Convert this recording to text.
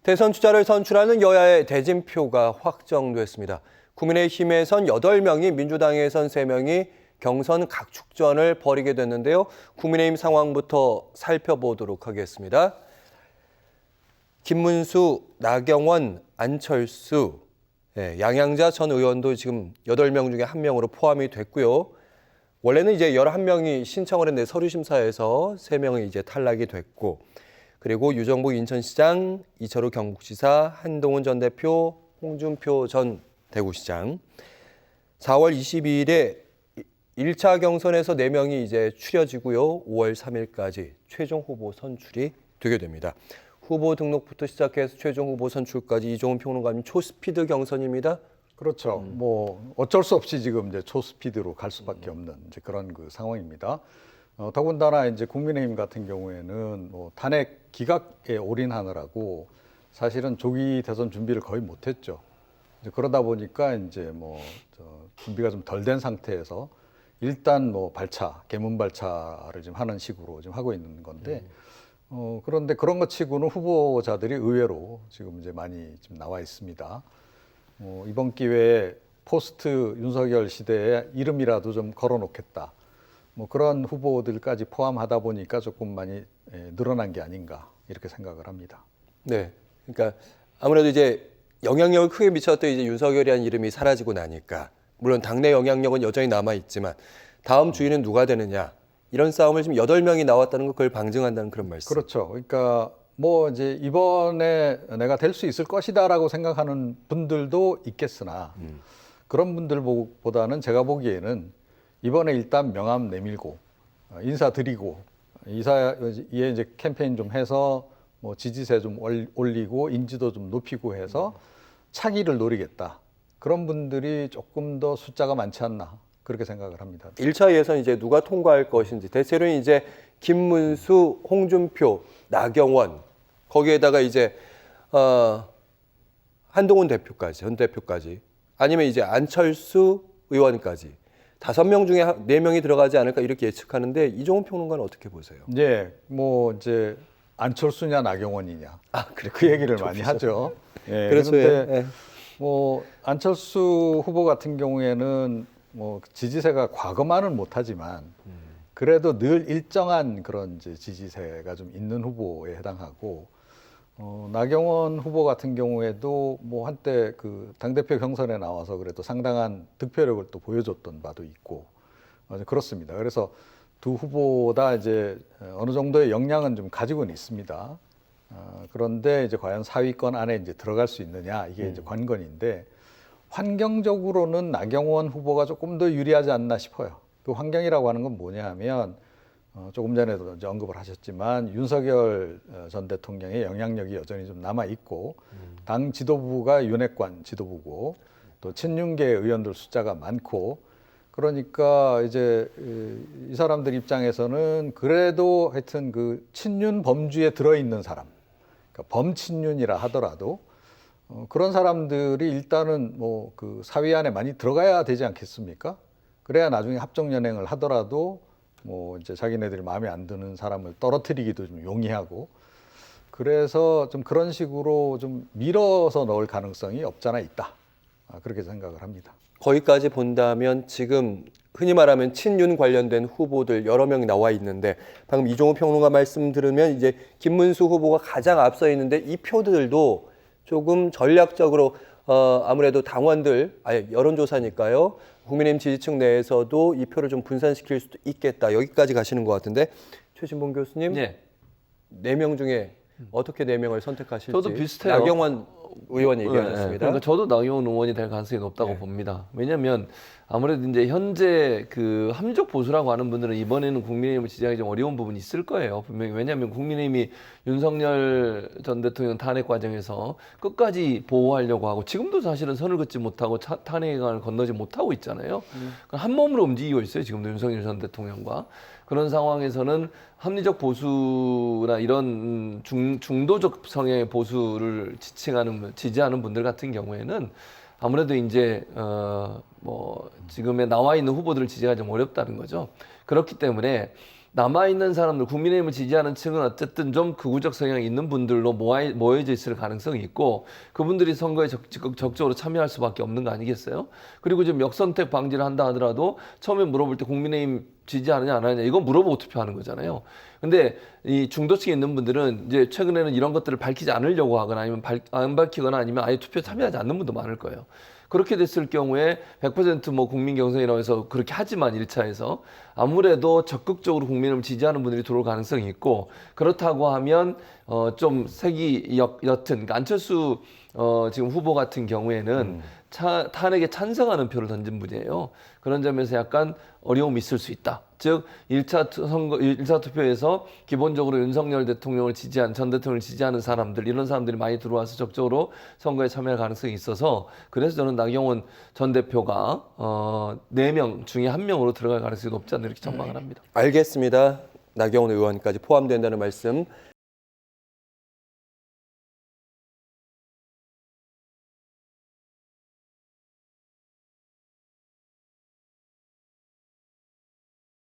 대선 주자를 선출하는 여야의 대진표가 확정됐습니다. 국민의힘에선 8명이, 민주당에선 3명이 경선 각축전을 벌이게 됐는데요. 국민의힘 상황부터 살펴보도록 하겠습니다. 김문수, 나경원, 안철수, 양양자 전 의원도 지금 8명 중에 1명으로 포함이 됐고요. 원래는 이제 11명이 신청을 했는데 서류심사에서 3명이 이제 탈락이 됐고, 그리고 유정복 인천시장, 이철우 경북지사, 한동훈 전 대표, 홍준표 전 대구시장. 4월 22일에 1차 경선에서 4명이 이제 추려지고요. 5월 3일까지 최종 후보 선출이 되게 됩니다. 후보 등록부터 시작해서 최종 후보 선출까지 이종훈 평론가님 초스피드 경선입니다. 그렇죠. 뭐 어쩔 수 없이 지금 이제 초스피드로 갈 수밖에 없는 이제 그런 그 상황입니다. 더군다나 이제 국민의힘 같은 경우에는 뭐 탄핵 기각에 올인하느라고 사실은 조기 대선 준비를 거의 못했죠. 이제 그러다 보니까 이제 뭐 준비가 좀 덜 된 상태에서 일단 뭐 발차, 개문 발차를 지금 하는 식으로 지금 하고 있는 건데, 그런데 그런 것 치고는 후보자들이 의외로 지금 이제 많이 지금 나와 있습니다. 이번 기회에 포스트 윤석열 시대에 이름이라도 좀 걸어놓겠다. 뭐 그런 후보들까지 포함하다 보니까 조금 많이 늘어난 게 아닌가 이렇게 생각을 합니다. 네, 그러니까 아무래도 이제 영향력을 크게 미쳤던 이제 윤석열이라는 이름이 사라지고 나니까, 물론 당내 영향력은 여전히 남아 있지만 다음 주인은 누가 되느냐, 이런 싸움을 지금 8명이 나왔다는 걸 그걸 방증한다는 그런 말씀. 그렇죠. 그러니까 뭐 이제 이번에 내가 될 수 있을 것이다라고 생각하는 분들도 있겠으나 그런 분들보다는 제가 보기에는 이번에 일단 명함 내밀고 인사드리고 이사에 이제 캠페인 좀 해서 뭐 지지세 좀 올리고 인지도 좀 높이고 해서 차기를 노리겠다. 그런 분들이 조금 더 숫자가 많지 않나 그렇게 생각을 합니다. 1차 예선 이제 누가 통과할 것인지, 대체로는 이제 김문수, 홍준표, 나경원, 거기에다가 이제 한동훈 대표까지, 전 대표까지, 아니면 이제 안철수 의원까지 5명 중에 4명이 들어가지 않을까 이렇게 예측하는데, 이종훈 평론가는 어떻게 보세요? 네, 뭐 이제 안철수냐 나경원이냐, 그래, 그 얘기를 많이 하죠. 예, 그렇죠. 그런데 예. 뭐 안철수 후보 같은 경우에는 뭐 지지세가 과거만은 못하지만 그래도 늘 일정한 그런 이제 지지세가 좀 있는 후보에 해당하고, 나경원 후보 같은 경우에도 뭐 한때 그 당대표 경선에 나와서 그래도 상당한 득표력을 또 보여줬던 바도 있고, 그렇습니다. 그래서 두 후보 다 이제 어느 정도의 역량은 좀 가지고는 있습니다. 그런데 이제 과연 상위권 안에 이제 들어갈 수 있느냐, 이게 이제 관건인데, 환경적으로는 나경원 후보가 조금 더 유리하지 않나 싶어요. 그 환경이라고 하는 건 뭐냐 하면, 조금 전에도 이제 언급을 하셨지만 윤석열 전 대통령의 영향력이 여전히 좀 남아 있고, 당 지도부가 윤핵관 지도부고 또 친윤계 의원들 숫자가 많고, 그러니까 이제 이 사람들 입장에서는 그래도 하여튼 그 친윤 범주에 들어있는 사람, 그러니까 범친윤이라 하더라도 그런 사람들이 일단은 뭐 그 사위 안에 많이 들어가야 되지 않겠습니까? 그래야 나중에 합종 연행을 하더라도 뭐 이제 자기네들이 마음에 안 드는 사람을 떨어뜨리기도 좀 용이하고, 그래서 좀 그런 식으로 좀 밀어서 넣을 가능성이 없잖아 있다. 그렇게 생각을 합니다. 거기까지 본다면 지금 흔히 말하면 친윤 관련된 후보들 여러 명이 나와 있는데, 방금 이종훈 평론가 말씀 들으면 이제 김문수 후보가 가장 앞서 있는데, 이 표들도 조금 전략적으로 아무래도 당원들, 여론조사니까요, 국민의힘 지지층 내에서도 이 표를 좀 분산시킬 수도 있겠다, 여기까지 가시는 것 같은데, 최진봉 교수님, 네. 4명 중에 어떻게 4명을 선택하실지. 저도 비슷해요. 나경원 의원 얘기하셨습니다. 그러니까 저도 나경원 의원이 될 가능성이 높다고 봅니다. 왜냐하면 아무래도 이제 현재 그 합리적 보수라고 하는 분들은 이번에는 국민의힘을 지지하기 좀 어려운 부분이 있을 거예요. 분명히. 왜냐하면 국민의힘이 윤석열 전 대통령 탄핵 과정에서 끝까지 보호하려고 하고, 지금도 사실은 선을 긋지 못하고 탄핵을 건너지 못하고 있잖아요. 한 몸으로 움직이고 있어요. 지금도 윤석열 전 대통령과. 그런 상황에서는 합리적 보수나 이런 중도적 성향의 보수를 지지하는 분들 같은 경우에는 아무래도 이제 뭐 지금에 나와 있는 후보들을 지지하기 좀 어렵다는 거죠. 그렇기 때문에 남아있는 사람들, 국민의힘을 지지하는 층은 어쨌든 좀 극우적 성향이 있는 분들로 모여져 있을 가능성이 있고 그분들이 선거에 적극적으로 참여할 수밖에 없는 거 아니겠어요? 그리고 지금 역선택 방지를 한다 하더라도 처음에 물어볼 때 국민의힘 지지하느냐 안 하느냐 이건 물어보고 투표하는 거잖아요. 근데 이 중도층에 있는 분들은 이제 최근에는 이런 것들을 밝히지 않으려고 하거나 아니면 안 밝히거나 아니면 아예 투표 참여하지 않는 분도 많을 거예요. 그렇게 됐을 경우에 100%뭐 국민 경선이라고 해서 그렇게 하지만 1차에서 아무래도 적극적으로 국민을 지지하는 분들이 들어올 가능성이 있고 그렇다고 하면 좀 색이 옅은 그러니까 안철수 지금 후보 같은 경우에는 탄핵에 찬성하는 표를 던진 분이에요. 그런 점에서 약간 어려움이 있을 수 있다. 즉 1차 투표에서 기본적으로 윤석열 대통령을 지지한 전 대통령을 지지하는 사람들 이런 사람들이 많이 들어와서 적극적으로 선거에 참여할 가능성이 있어서 그래서 저는 나경원 전 대표가 4명 중에 1명으로 들어갈 가능성이 높지 않나 이렇게 전망을 합니다. 알겠습니다. 나경원 의원까지 포함된다는 말씀